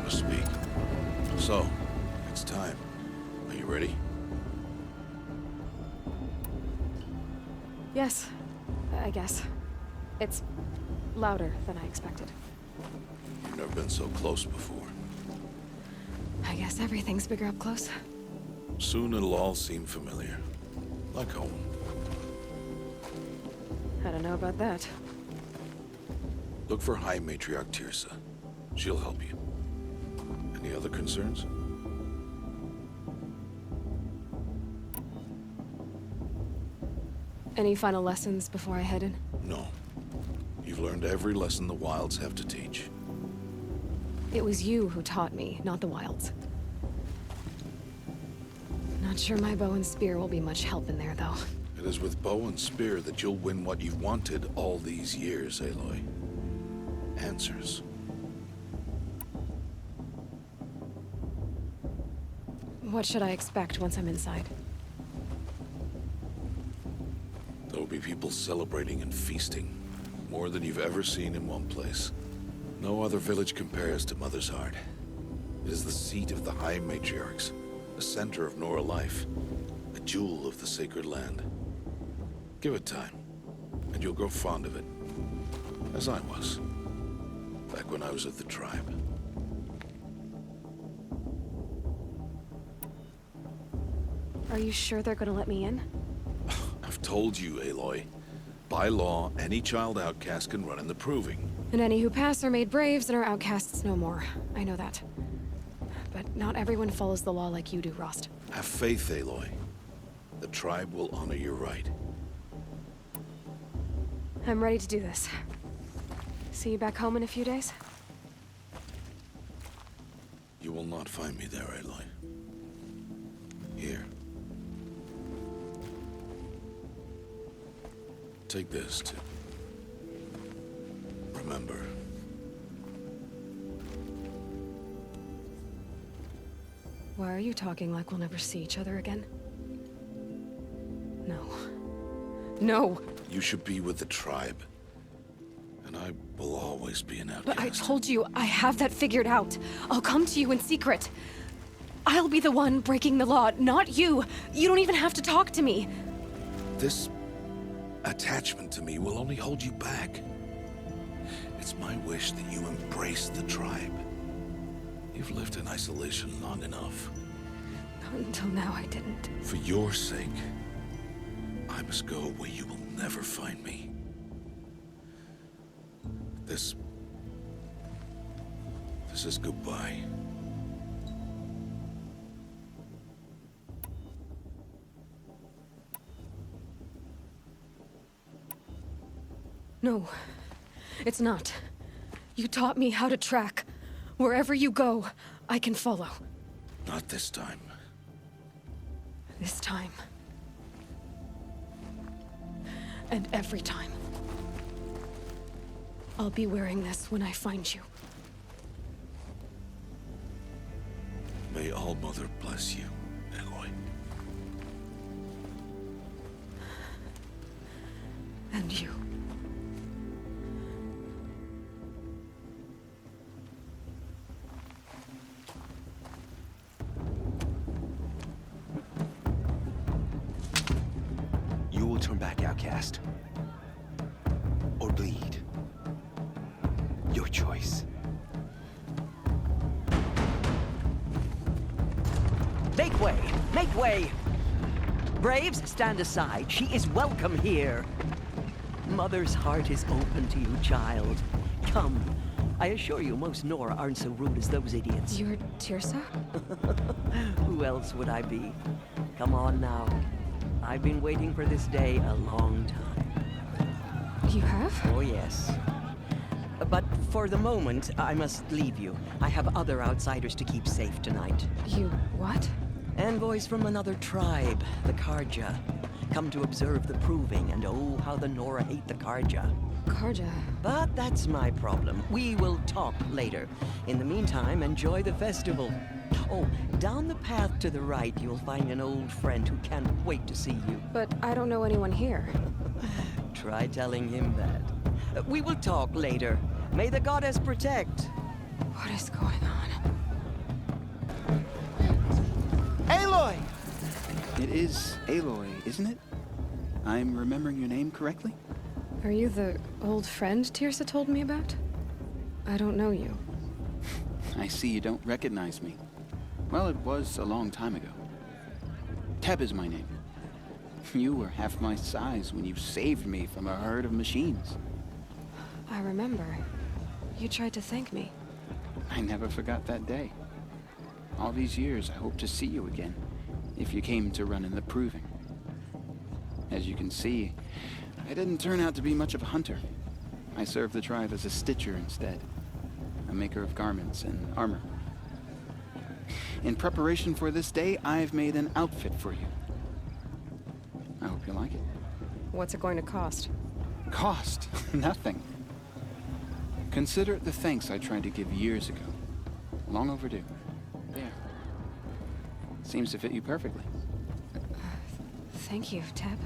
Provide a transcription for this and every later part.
to speak. So, it's time. Are you ready? Yes, I guess. It's louder than I expected. You've never been so close before. I guess everything's bigger up close. Soon it'll all seem familiar. Like home. I don't know about that. Look for High Matriarch Tirsa. She'll help you. Any other concerns? Any final lessons before I head in? No. You've learned every lesson the Wilds have to teach. It was you who taught me, not the Wilds. Not sure my bow and spear will be much help in there, though. It is with bow and spear that you'll win what you've wanted all these years, Aloy. Answers. What should I expect once I'm inside? There will be people celebrating and feasting. More than you've ever seen in one place. No other village compares to Mother's Heart. It is the seat of the High Matriarchs, the center of Nora life, a jewel of the sacred land. Give it time, and you'll grow fond of it. As I was, back when I was at the tribe. Are you sure they're gonna let me in? I've told you, Aloy. By law, any child outcast can run in the proving. And any who pass are made braves and are outcasts no more. I know that. But not everyone follows the law like you do, Rost. Have faith, Aloy. The tribe will honor your right. I'm ready to do this. See you back home in a few days? You will not find me there, Aloy. Here. Take this, too. Remember. Why are you talking like we'll never see each other again? No. No! You should be with the tribe. And I will always be an outcast. But I told you, I have that figured out. I'll come to you in secret. I'll be the one breaking the law, not you. You don't even have to talk to me. This attachment to me will only hold you back. It's my wish that you embrace the tribe. You've lived in isolation long enough. Until now, I didn't. For your sake, I must go where you will never find me. This is goodbye. No, it's not. You taught me how to track. Wherever you go, I can follow. Not this time. This time. And every time. I'll be wearing this when I find you. May All-Mother bless you, Aloy. And you. You will turn back, outcast. Or bleed. Your choice. Make way! Make way! Braves, stand aside. She is welcome here. Mother's heart is open to you, child. Come. I assure you, most Nora aren't so rude as those idiots. You're Tirsa? Who else would I be? Come on now. I've been waiting for this day a long time. You have? Oh, yes. But for the moment, I must leave you. I have other outsiders to keep safe tonight. You what? Envoys from another tribe, the Karja. Come to observe the proving, and oh, how the Nora hate the Karja. Karja. But that's my problem. We will talk later. In the meantime, enjoy the festival. Oh, down the path to the right, you'll find an old friend who can't wait to see you. But I don't know anyone here. Try telling him that. We will talk later. May the goddess protect. What is going on? is Aloy, isn't it? I'm remembering your name correctly? Are you the old friend Tirsa told me about? I don't know you. I see you don't recognize me. Well, it was a long time ago. Teb is my name. You were half my size when you saved me from a herd of machines. I remember. You tried to thank me. I never forgot that day. All these years, I hope to see you again, if you came to run in the Proving. As you can see, I didn't turn out to be much of a hunter. I served the tribe as a stitcher instead, a maker of garments and armor. In preparation for this day, I've made an outfit for you. I hope you like it. What's it going to cost? Cost? Nothing. Consider it the thanks I tried to give years ago. Long overdue. There. Seems to fit you perfectly. Thank you, Teb.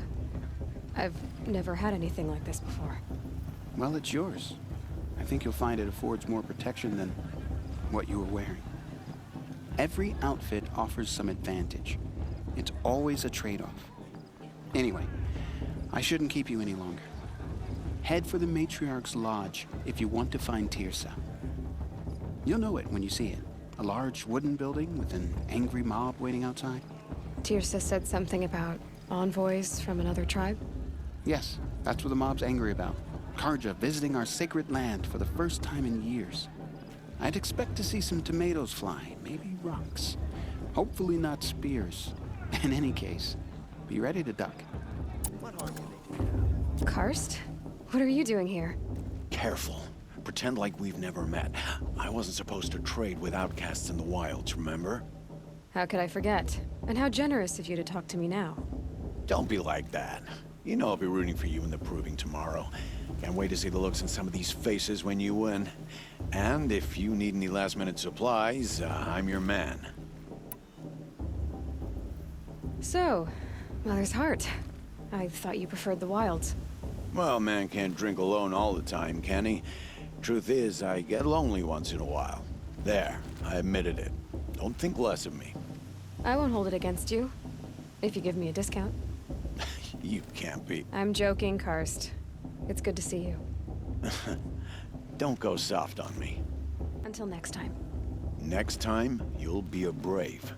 I've never had anything like this before. Well, it's yours. I think you'll find it affords more protection than what you were wearing. Every outfit offers some advantage. It's always a trade-off. Anyway, I shouldn't keep you any longer. Head for the Matriarch's Lodge if you want to find Tirsa. You'll know it when you see it. A large wooden building with an angry mob waiting outside. Tirsa said something about envoys from another tribe? Yes, that's what the mob's angry about. Karja visiting our sacred land for the first time in years. I'd expect to see some tomatoes fly, maybe rocks. Hopefully not spears. In any case, be ready to duck. Karst? What are you doing here? Careful. Pretend like we've never met. I wasn't supposed to trade with outcasts in the wilds, remember? How could I forget? And how generous of you to talk to me now. Don't be like that. You know I'll be rooting for you in the Proving tomorrow. Can't wait to see the looks on some of these faces when you win. And if you need any last-minute supplies, I'm your man. So, Mother's Heart. I thought you preferred the wilds. Well, man can't drink alone all the time, can he? Truth is, I get lonely once in a while. There, I admitted it. Don't think less of me. I won't hold it against you. If you give me a discount. You can't be. I'm joking, Karst. It's good to see you. Don't go soft on me. Until next time. Next time, you'll be a brave.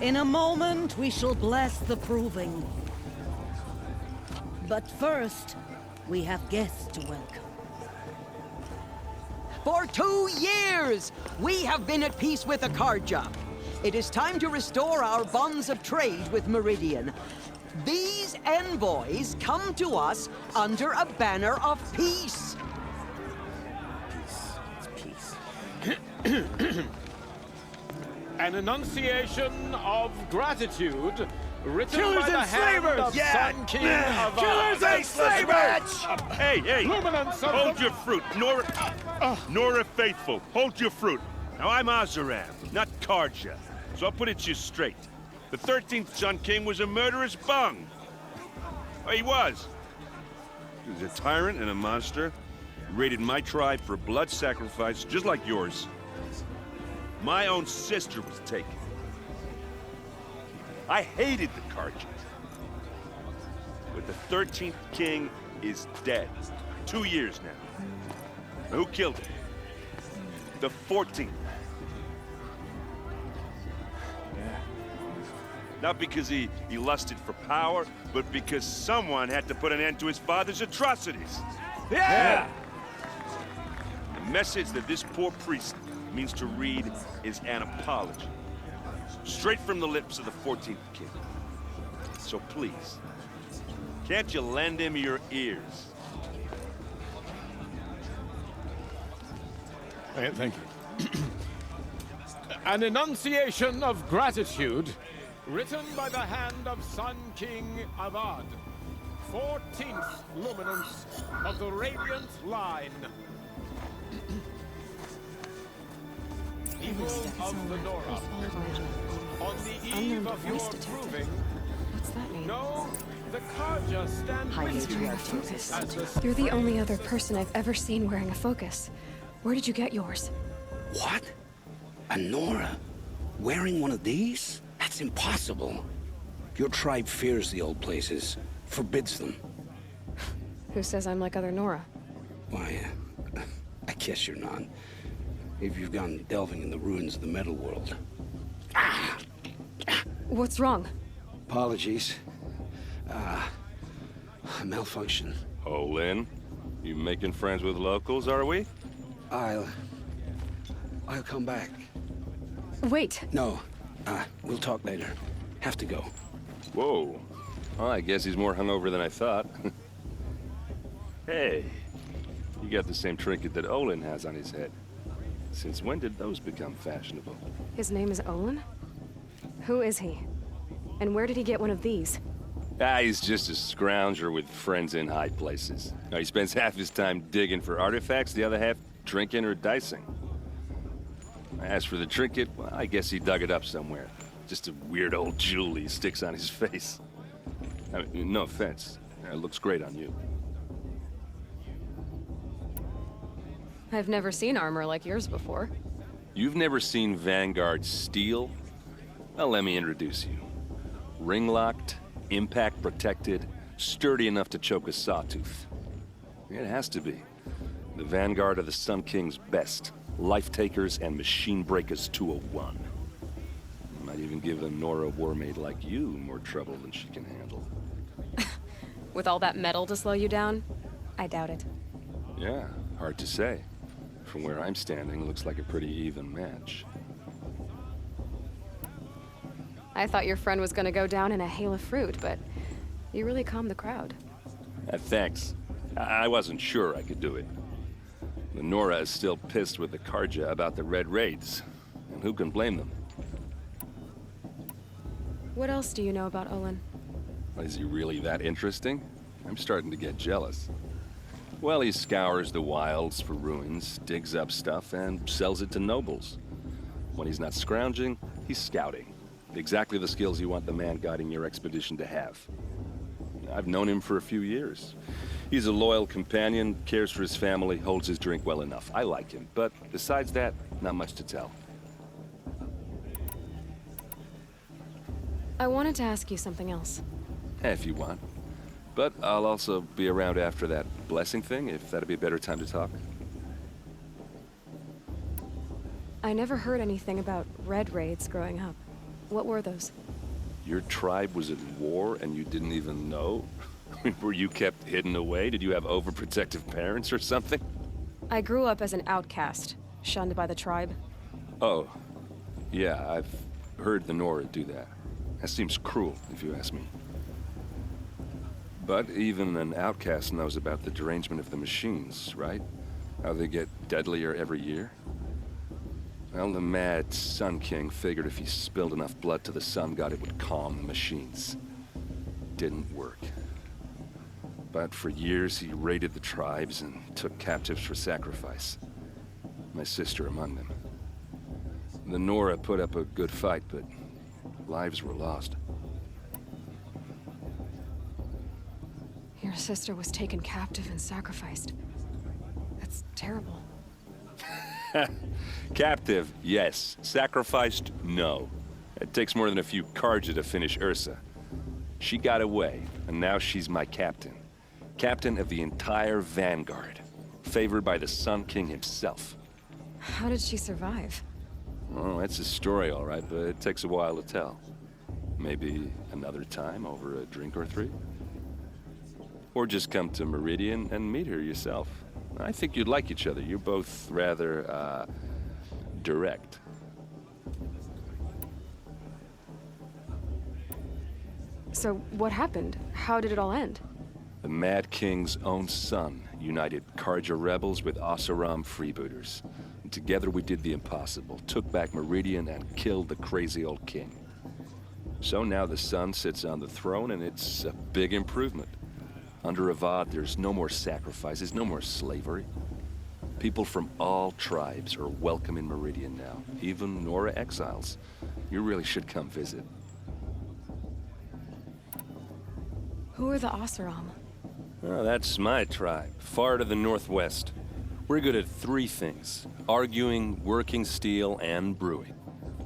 In a moment, we shall bless the Proving. But first, we have guests to welcome. For 2 years, we have been at peace with Akarja. It is time to restore our bonds of trade with Meridian. These envoys come to us under a banner of peace. An enunciation of gratitude written Killers by the and hand slavers! of Sun King of Killers and slavers! Hey! Luminance of Hold the... your fruit, Nora Faithful. Hold your fruit. Now I'm Azaram, not Karja, so I'll put it to you straight. The 13th Sun King was a murderous bung. Oh, he was. He was a tyrant and a monster. He raided my tribe for a blood sacrifice, just like yours. My own sister was taken. I hated the Karja. But the 13th king is dead. 2 years now. Who killed him? The 14th. Not because he lusted for power, but because someone had to put an end to his father's atrocities. Yeah! The message that this poor priest means to read is an apology. Straight from the lips of the 14th king. So please, can't you lend him your ears? Thank you. An enunciation of gratitude written by the hand of Sun King Avad, 14th luminance of the Radiant Line. Evil of the Nora. On the eve of your Proving, What's that mean? no, the Karja stand with you Wearing a focus. as the You're the only other person I've ever seen wearing a focus. Where did you get yours? What? A Nora? Wearing one of these? That's impossible. Your tribe fears the old places, forbids them. Who says I'm like other Nora? Why, I guess you're not. If you've gone delving in the ruins of the metal world. What's wrong? Apologies. Malfunction. Olin, you making friends with locals, are we? I'll come back. Wait. No, we'll talk later. Have to go. Whoa. Well, I guess he's more hungover than I thought. Hey, you got the same trinket that Olin has on his head. Since when did those become fashionable? His name is Olin? Who is he? And where did he get one of these? He's just a scrounger with friends in high places. Now, he spends half his time digging for artifacts, the other half drinking or dicing. As for the trinket, well, I guess he dug it up somewhere. Just a weird old jewel he sticks on his face. I mean, no offense. It looks great on you. I've never seen armor like yours before. You've never seen Vanguard steel? Well, let me introduce you. Ring-locked, impact-protected, sturdy enough to choke a sawtooth. It has to be. The Vanguard of the Sun King's best. Life-takers and machine-breakers 201. Might even give a Nora warmaid like you more trouble than she can handle. With all that metal to slow you down? I doubt it. Yeah, hard to say. From where I'm standing, looks like a pretty even match. I thought your friend was gonna go down in a hail of fruit, but you really calmed the crowd. Thanks. I wasn't sure I could do it. The Nora is still pissed with the Karja about the Red Raids, and who can blame them? What else do you know about Olin? Is he really that interesting? I'm starting to get jealous. Well, he scours the wilds for ruins, digs up stuff, and sells it to nobles. When he's not scrounging, he's scouting. Exactly the skills you want the man guiding your expedition to have. I've known him for a few years. He's a loyal companion, cares for his family, holds his drink well enough. I like him, but besides that, not much to tell. I wanted to ask you something else. If you want. But I'll also be around after that blessing thing, if that'd be a better time to talk. I never heard anything about Red Raids growing up. What were those? Your tribe was at war and you didn't even know? Were you kept hidden away? Did you have overprotective parents or something? I grew up as an outcast, shunned by the tribe. Oh, yeah, I've heard the Nora do that. That seems cruel, if you ask me. But even an outcast knows about the derangement of the machines, right? How they get deadlier every year? Well, the mad Sun King figured if he spilled enough blood to the sun god, it would calm the machines. Didn't work. But for years, he raided the tribes and took captives for sacrifice. My sister among them. The Nora put up a good fight, but lives were lost. Your sister was taken captive and sacrificed. That's terrible. Captive, yes. Sacrificed, no. It takes more than a few Karja to finish Ursa. She got away, and now she's my captain. Captain of the entire Vanguard. Favored by the Sun King himself. How did she survive? Well, that's a story, all right, but it takes a while to tell. Maybe another time over a drink or three? Or just come to Meridian and meet her yourself. I think you'd like each other. You're both rather, direct. So, what happened? How did it all end? The Mad King's own son united Karja rebels with Oseram freebooters. And together we did the impossible, took back Meridian and killed the crazy old king. So now the son sits on the throne and it's a big improvement. Under Avad, there's no more sacrifices, no more slavery. People from all tribes are welcome in Meridian now, even Nora exiles. You really should come visit. Who are the Oseram? Oh, that's my tribe, far to the northwest. We're good at three things: arguing, working steel, and brewing.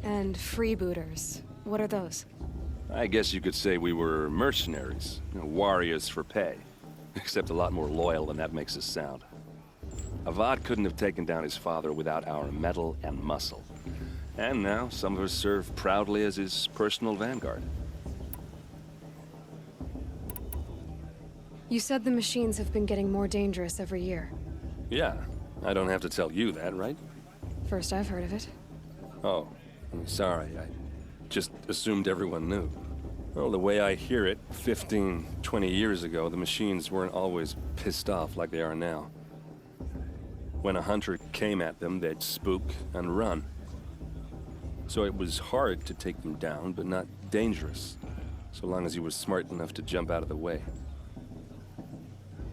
And freebooters. What are those? I guess you could say we were mercenaries. Warriors for pay. Except a lot more loyal than that makes us sound. Avad couldn't have taken down his father without our metal and muscle. And now, some of us serve proudly as his personal vanguard. You said the machines have been getting more dangerous every year. Yeah, I don't have to tell you that, right? First I've heard of it. Oh, I'm sorry. I just assumed everyone knew. Well, the way I hear it, 15, 20 years ago, the machines weren't always pissed off like they are now. When a hunter came at them, they'd spook and run. So it was hard to take them down, but not dangerous, so long as you were smart enough to jump out of the way.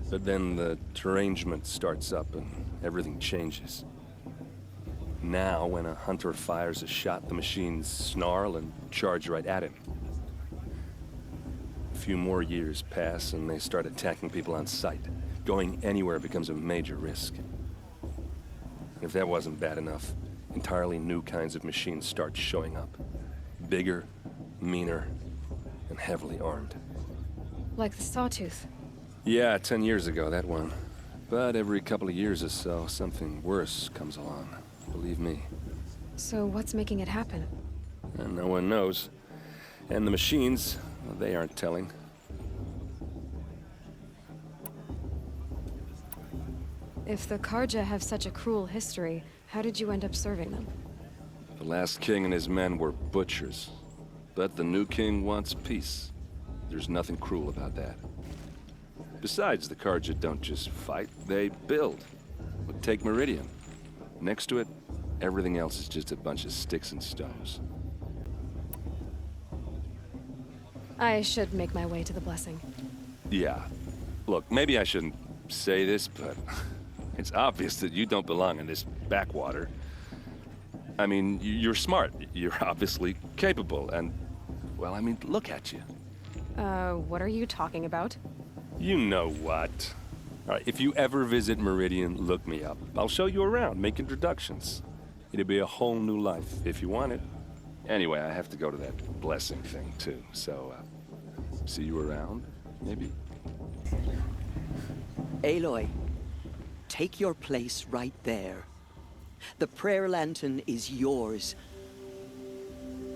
But then the derangement starts up and everything changes. Now, when a hunter fires a shot, the machines snarl and charge right at him. A few more years pass and they start attacking people on sight. Going anywhere becomes a major risk. If that wasn't bad enough, entirely new kinds of machines start showing up. Bigger, meaner, and heavily armed. Like the Sawtooth. Yeah, 10 years ago, that one. But every couple of years or so, something worse comes along. Believe me. So what's making it happen? And no one knows. And the machines, well, they aren't telling. If the Karja have such a cruel history, how did you end up serving them? The last king and his men were butchers. But the new king wants peace. There's nothing cruel about that. Besides, the Karja don't just fight, they build. But take Meridian. Next to it, everything else is just a bunch of sticks and stones. I should make my way to the blessing. Yeah. Look, maybe I shouldn't say this, but it's obvious that you don't belong in this backwater. I mean, you're smart. You're obviously capable, and, well, I mean, look at you. What are you talking about? You know what. All right, if you ever visit Meridian, look me up. I'll show you around, make introductions. It'll be a whole new life, if you want it. Anyway, I have to go to that blessing thing, too, so, see you around, maybe? Aloy, take your place right there. The prayer lantern is yours.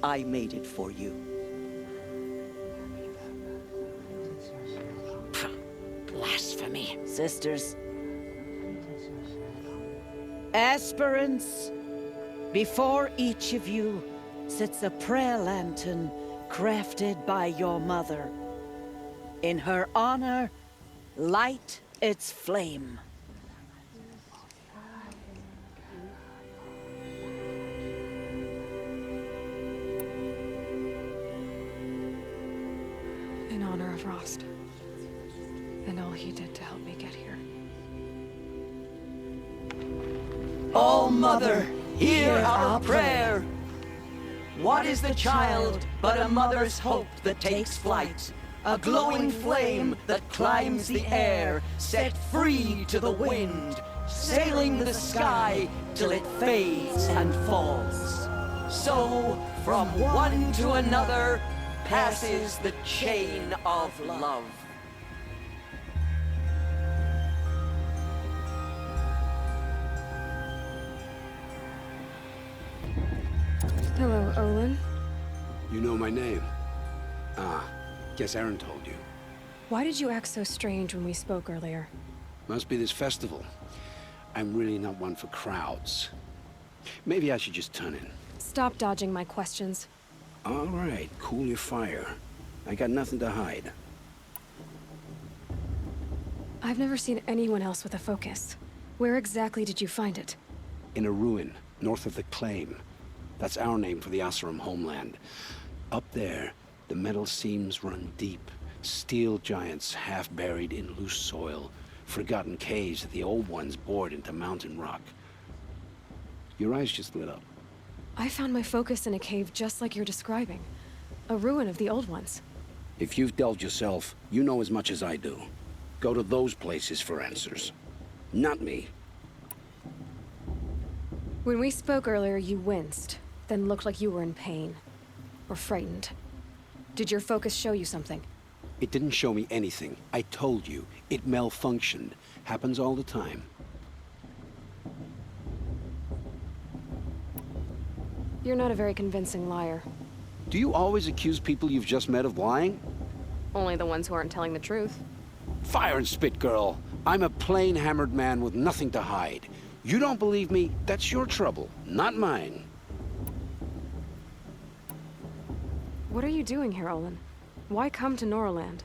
I made it for you. Blasphemy, sisters. Aspirants, before each of you sits a prayer lantern crafted by your mother. In her honor, light its flame. In honor of Rost. And all he did to help me get here. Oh, Mother, hear our prayer! What is the child but a mother's hope that takes flight? A glowing flame that climbs the air, set free to the wind, sailing the sky till it fades and falls. So, from one to another, passes the chain of love. Hello, Olin. You know my name? Ah, guess Aaron told you. Why did you act so strange when we spoke earlier? Must be this festival. I'm really not one for crowds. Maybe I should just turn in. Stop dodging my questions. All right, cool your fire. I got nothing to hide. I've never seen anyone else with a focus. Where exactly did you find it? In a ruin, north of the Claim. That's our name for the Asuram homeland. Up there, the metal seams run deep. Steel giants half buried in loose soil. Forgotten caves that the old ones bored into mountain rock. Your eyes just lit up. I found my focus in a cave just like you're describing. A ruin of the old ones. If you've delved yourself, you know as much as I do. Go to those places for answers. Not me. When we spoke earlier, you winced. then looked like you were in pain. Or frightened. Did your focus show you something? It didn't show me anything. I told you. It malfunctioned. Happens all the time. You're not a very convincing liar. Do you always accuse people you've just met of lying? Only the ones who aren't telling the truth. Fire and spit, girl. I'm a plain hammered man with nothing to hide. You don't believe me? That's your trouble, not mine. What are you doing here, Olin? Why come to Noraland?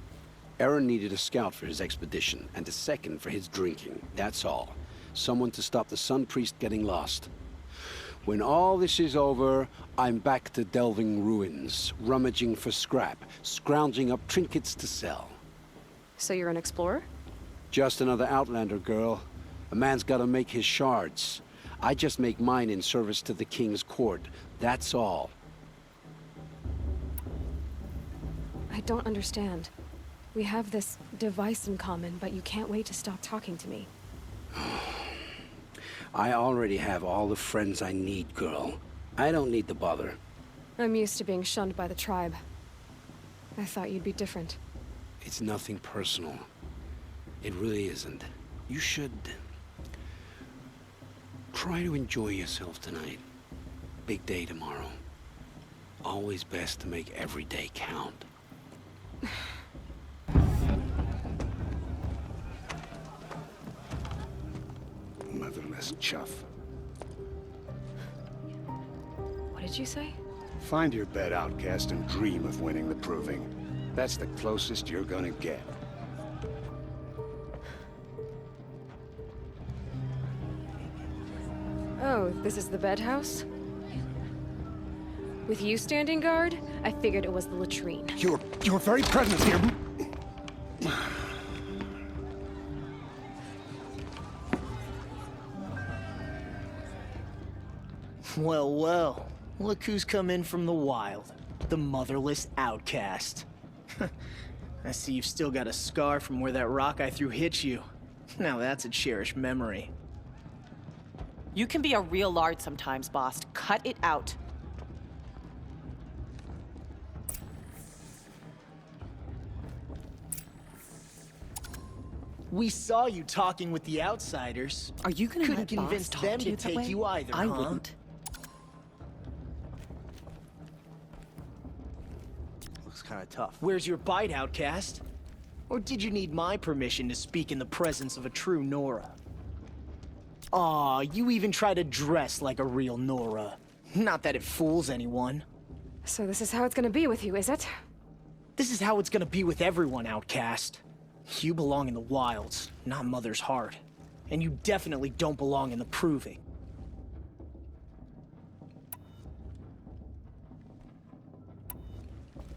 Aaron needed a scout for his expedition, and a second for his drinking. That's all. Someone to stop the Sun Priest getting lost. When all this is over, I'm back to delving ruins, rummaging for scrap, scrounging up trinkets to sell. So you're an explorer? Just another Outlander, girl. A man's gotta make his shards. I just make mine in service to the King's court. That's all. I don't understand. We have this device in common, but you can't wait to stop talking to me. I already have all the friends I need, girl. I don't need the bother. I'm used to being shunned by the tribe. I thought you'd be different. It's nothing personal. It really isn't. You should... try to enjoy yourself tonight. Big day tomorrow. Always best to make every day count. Motherless chuff. What did you say? Find your bed, outcast, and dream of winning the proving. That's the closest you're gonna get. Oh, this is the bedhouse? With you standing guard, I figured it was the latrine. Your very presence here... Well, well. Look who's come in from the wild. The motherless outcast. I see you've still got a scar from where that rock I threw hit you. Now that's a cherished memory. You can be a real lard sometimes, boss. Cut it out. We saw you talking with the outsiders. Are you gonna Couldn't let convince boss them talk to to you that take way? you either, I huh? wouldn't. Looks kind of tough. Where's your bite, outcast? Or did you need my permission to speak in the presence of a true Nora? Aw, you even try to dress like a real Nora. Not that it fools anyone. So this is how it's gonna be with you, is it? This is how it's gonna be with everyone, outcast. You belong in the wilds, not Mother's heart. And you definitely don't belong in the proving.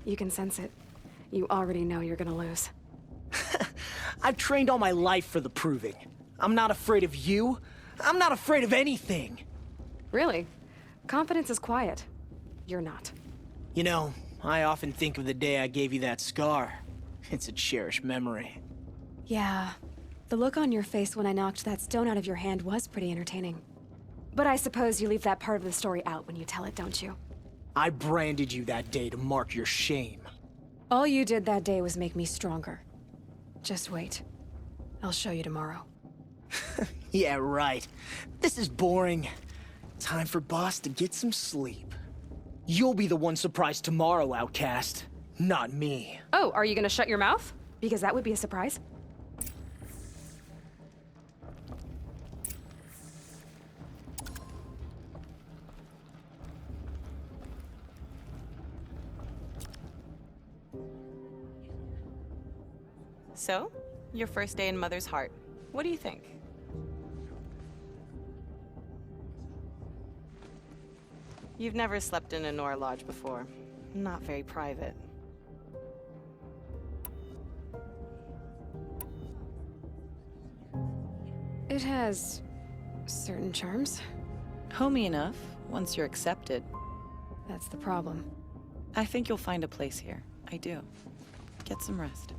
You can sense it. You already know you're gonna lose. I've trained all my life for the proving. I'm not afraid of you. I'm not afraid of anything. Really? Confidence is quiet. You're not. You know, I often think of the day I gave you that scar. It's a cherished memory. Yeah. The look on your face when I knocked that stone out of your hand was pretty entertaining. But I suppose you leave that part of the story out when you tell it, don't you? I branded you that day to mark your shame. All you did that day was make me stronger. Just wait. I'll show you tomorrow. Yeah, right. This is boring. Time for Boss to get some sleep. You'll be the one surprised tomorrow, outcast. Not me. Oh, are you gonna shut your mouth? Because that would be a surprise. So, your first day in Mother's heart. What do you think? You've never slept in a Nora lodge before. Not very private. It has certain charms. Homey enough, once you're accepted. That's the problem. I think you'll find a place here. I do. Get some rest.